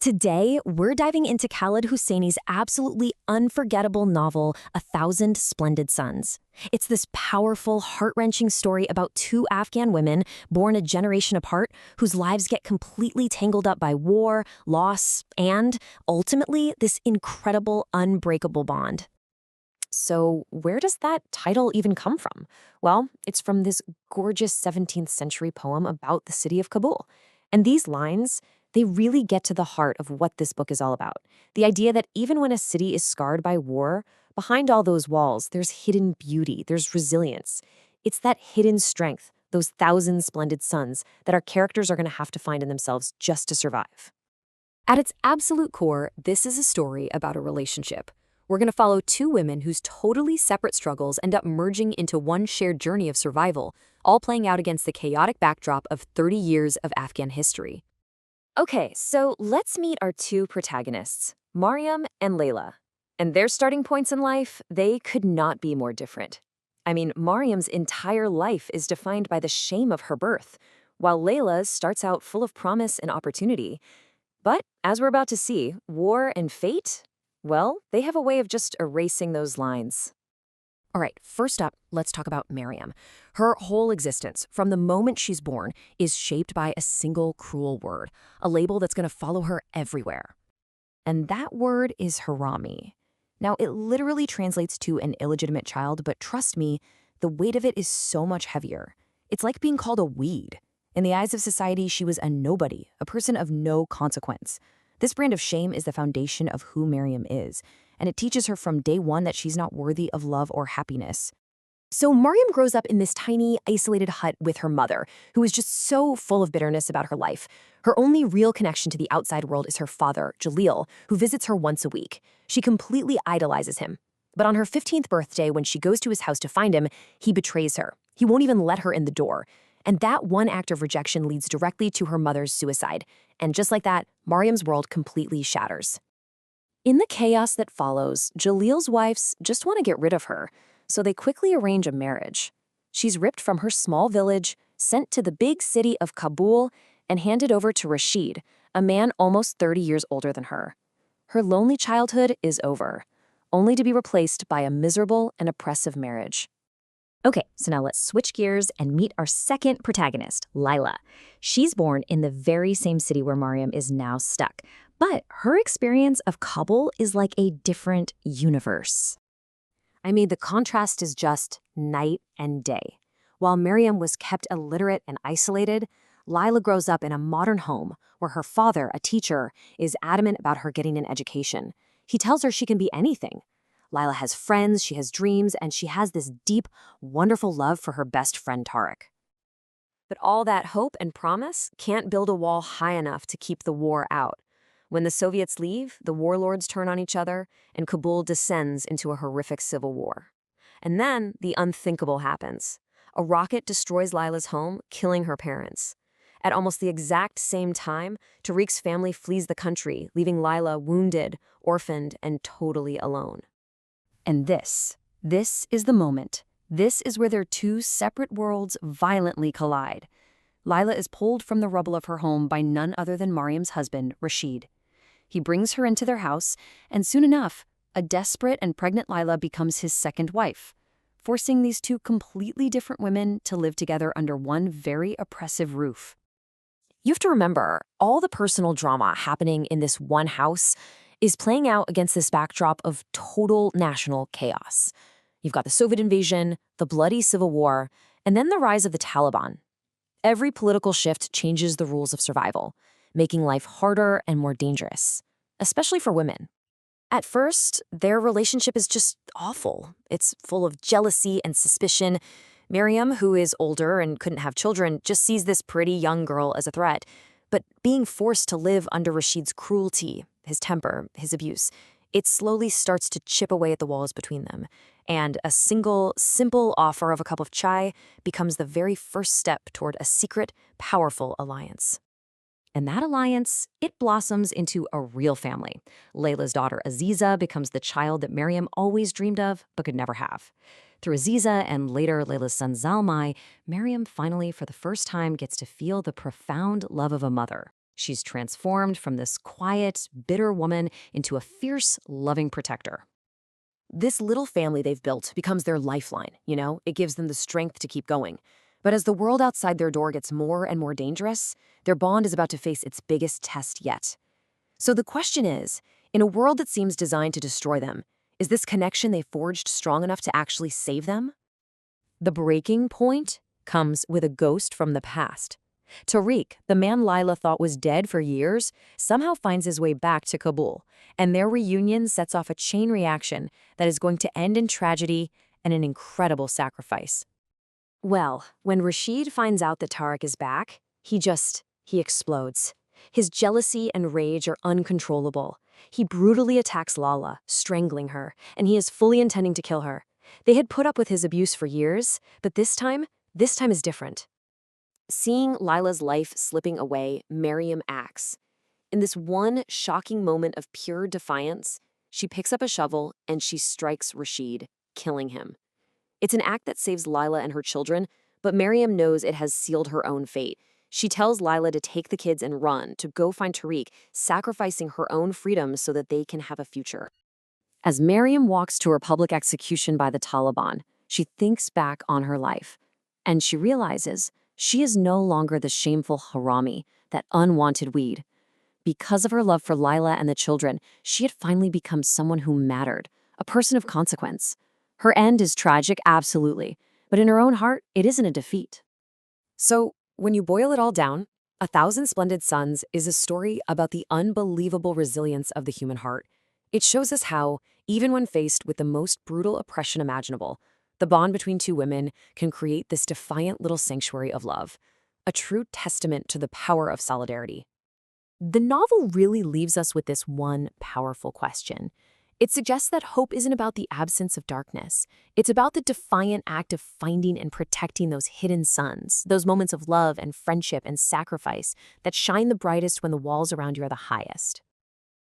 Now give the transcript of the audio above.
Today, we're diving into Khaled Hosseini's absolutely unforgettable novel, A Thousand Splendid Suns. It's this powerful, heart-wrenching story about two Afghan women born a generation apart whose lives get completely tangled up by war, loss, and, ultimately, this incredible, unbreakable bond. So, where does that title even come from? Well, it's from this gorgeous 17th century poem about the city of Kabul. And these lines, they really get to the heart of what this book is all about. The idea that even when a city is scarred by war, behind all those walls, there's hidden beauty, there's resilience. It's that hidden strength, those thousand splendid suns, that our characters are going to have to find in themselves just to survive. At its absolute core, this is a story about a relationship. We're going to follow two women whose totally separate struggles end up merging into one shared journey of survival, all playing out against the chaotic backdrop of 30 years of Afghan history. Okay, so let's meet our two protagonists, Mariam and Laila. And their starting points in life, they could not be more different. I mean, Mariam's entire life is defined by the shame of her birth, while Layla's starts out full of promise and opportunity. But, as we're about to see, war and fate, well, they have a way of just erasing those lines. All right, first up, let's talk about Mariam. Her whole existence, from the moment she's born, is shaped by a single cruel word, a label that's going to follow her everywhere. And that word is harami. Now, it literally translates to an illegitimate child, but trust me, the weight of it is so much heavier. It's like being called a weed. In the eyes of society, she was a nobody, a person of no consequence. This brand of shame is the foundation of who Mariam is, and it teaches her from day one that she's not worthy of love or happiness. So Mariam grows up in this tiny, isolated hut with her mother, who is just so full of bitterness about her life. Her only real connection to the outside world is her father, Jalil, who visits her once a week. She completely idolizes him. But on her 15th birthday, when she goes to his house to find him, he betrays her. He won't even let her in the door. And that one act of rejection leads directly to her mother's suicide. And just like that, Mariam's world completely shatters. In the chaos that follows, Jalil's wives just want to get rid of her, so they quickly arrange a marriage. She's ripped from her small village, sent to the big city of Kabul, and handed over to Rashid, a man almost 30 years older than her. Her lonely childhood is over, only to be replaced by a miserable and oppressive marriage. Okay, so now let's switch gears and meet our second protagonist, Laila. She's born in the very same city where Mariam is now stuck, but her experience of Kabul is like a different universe. I mean, the contrast is just night and day. While Mariam was kept illiterate and isolated, Laila grows up in a modern home where her father, a teacher, is adamant about her getting an education. He tells her she can be anything. Laila has friends, she has dreams, and she has this deep, wonderful love for her best friend Tariq. But all that hope and promise can't build a wall high enough to keep the war out. When the Soviets leave, the warlords turn on each other, and Kabul descends into a horrific civil war. And then the unthinkable happens. A rocket destroys Laila's home, killing her parents. At almost the exact same time, Tariq's family flees the country, leaving Laila wounded, orphaned, and totally alone. And this is the moment. This is where their two separate worlds violently collide. Laila is pulled from the rubble of her home by none other than Mariam's husband, Rashid. He brings her into their house, and soon enough, a desperate and pregnant Laila becomes his second wife, forcing these two completely different women to live together under one very oppressive roof. You have to remember, all the personal drama happening in this one house is playing out against this backdrop of total national chaos. You've got the Soviet invasion, the bloody civil war, and then the rise of the Taliban. Every political shift changes the rules of survival, making life harder and more dangerous, especially for women. At first, their relationship is just awful. It's full of jealousy and suspicion. Mariam, who is older and couldn't have children, just sees this pretty young girl as a threat. But being forced to live under Rashid's cruelty, his temper, his abuse, it slowly starts to chip away at the walls between them. And a single, simple offer of a cup of chai becomes the very first step toward a secret, powerful alliance. And that alliance, it blossoms into a real family. Layla's daughter Aziza becomes the child that Mariam always dreamed of but could never have. Through Aziza and later Layla's son Zalmai, Mariam finally, for the first time, gets to feel the profound love of a mother. She's transformed from this quiet, bitter woman into a fierce, loving protector. This little family they've built becomes their lifeline, It gives them the strength to keep going. But as the world outside their door gets more and more dangerous, their bond is about to face its biggest test yet. So the question is, in a world that seems designed to destroy them, is this connection they forged strong enough to actually save them? The breaking point comes with a ghost from the past. Tariq, the man Laila thought was dead for years, somehow finds his way back to Kabul, and their reunion sets off a chain reaction that is going to end in tragedy and an incredible sacrifice. Well, when Rashid finds out that Tariq is back, he explodes. His jealousy and rage are uncontrollable. He brutally attacks Lala, strangling her, and he is fully intending to kill her. They had put up with his abuse for years, but this time is different. Seeing Laila's life slipping away, Mariam acts. In this one shocking moment of pure defiance, she picks up a shovel and she strikes Rashid, killing him. It's an act that saves Laila and her children, but Mariam knows it has sealed her own fate. She tells Laila to take the kids and run, to go find Tariq, sacrificing her own freedom so that they can have a future. As Mariam walks to her public execution by the Taliban, she thinks back on her life, and she realizes she is no longer the shameful harami, that unwanted weed. Because of her love for Laila and the children, she had finally become someone who mattered, a person of consequence. Her end is tragic, absolutely, but in her own heart, it isn't a defeat. So, when you boil it all down, A Thousand Splendid Suns is a story about the unbelievable resilience of the human heart. It shows us how, even when faced with the most brutal oppression imaginable, the bond between two women can create this defiant little sanctuary of love, a true testament to the power of solidarity. The novel really leaves us with this one powerful question. It suggests that hope isn't about the absence of darkness. It's about the defiant act of finding and protecting those hidden suns, those moments of love and friendship and sacrifice that shine the brightest when the walls around you are the highest.